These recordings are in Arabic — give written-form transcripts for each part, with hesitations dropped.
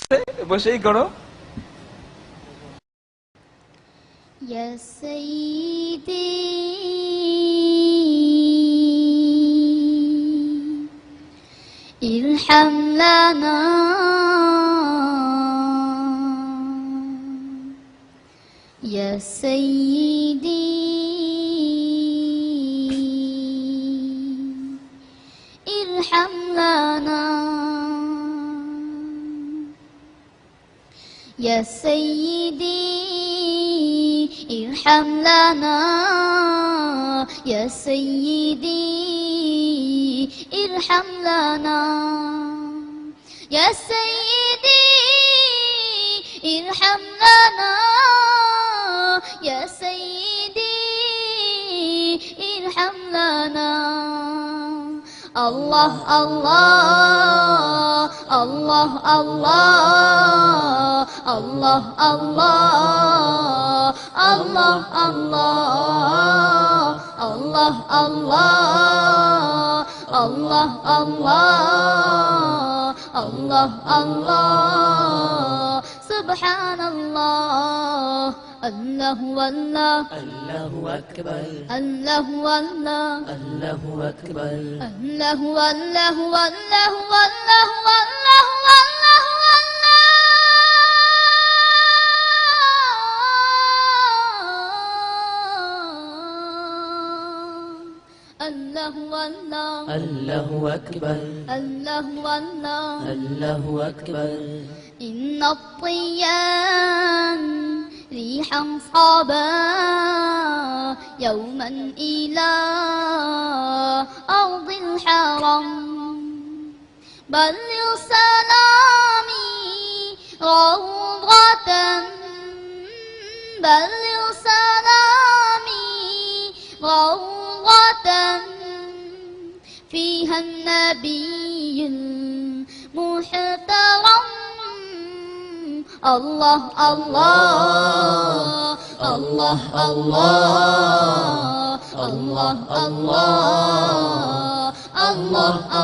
আছে, বসেই করো। ইয়া সাইয়্যিদি ইরহাম লানা ইয়া সাইয়্যিদি ইরহাম লানা ইয়া সাইয়্যিদি ইরহাম লানা ইয়া সাইয়্যিদি ইরহাম লানা ইয়া সাইয়্যিদি ইরহাম লানা ইয়া সাইয়্যিদি ইরহাম লানা আল্লাহ আল্লাহ আল্লাহ আল্লাহ আল্লাহ আল্লাহ আল্লাহ আল্লাহ আল্লাহ আল্লাহ আল্লাহ আল্লাহ আল্লাহ আল্লাহ সুবহানাল্লাহ আল্লাহু আল্লাহ আল্লাহু আকবার আল্লাহু আল্লাহ আল্লাহু আকবার আল্লাহু আল্লাহু আল্লাহু আল্লাহু আল্লাহু আল্লাহু আল্লাহু আল্লাহ আল্লাহু আকবার আল্লাহু আল্লাহ আল্লাহু আকবার إن الطيان ريحا صابا يوما إلى أرض الحرم بلغ سلامي روضة بلغ سلامي روضة فيها النبي المحترم الله الله الله الله الله الله الله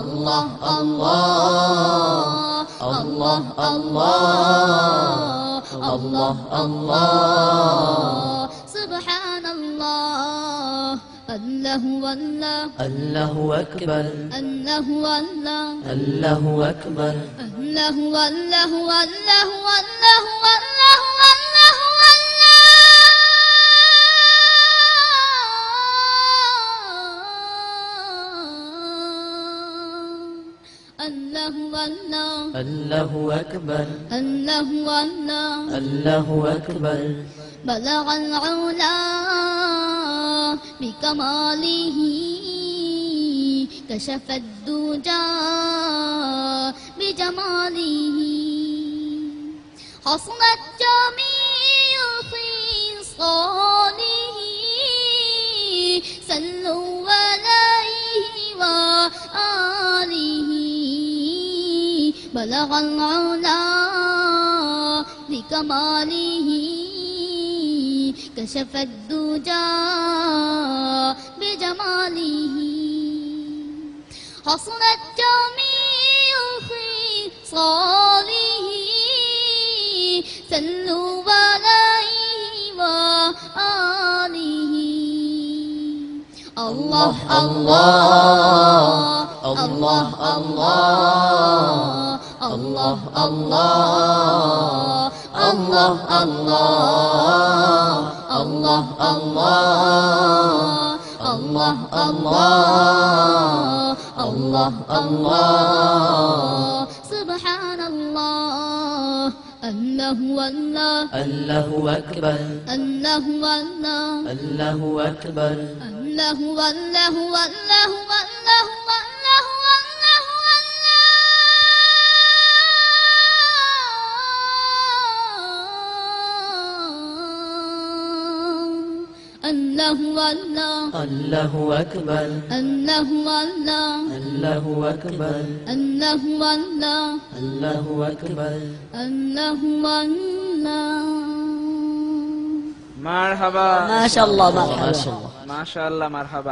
الله الله الله الله الله سبحان الله الله والله الله أكبر الله والله الله أكبر الله والله والله والله والله الله والله الله أكبر الله والله الله أكبر بلغ العلا بكماله كشف الدجى بجماله حصلت جميع خصاله صلوا عليه وآله بلغ العلا بكماله كشف الدجى بجماله حصلت جميع خصاله صلوا عليه وآله الله الله الله الله الله الله الله الله الله الله الله سبحان الله الله والله الله أكبر الله والله الله أكبر الله والله والله والله والله الله والله الله أكبر الله والله الله أكبر الله والله الله أكبر الله والله মারহাবা ما شاء الله مرحبا ما شاء الله মাশাআল্লাহ মারহাবা।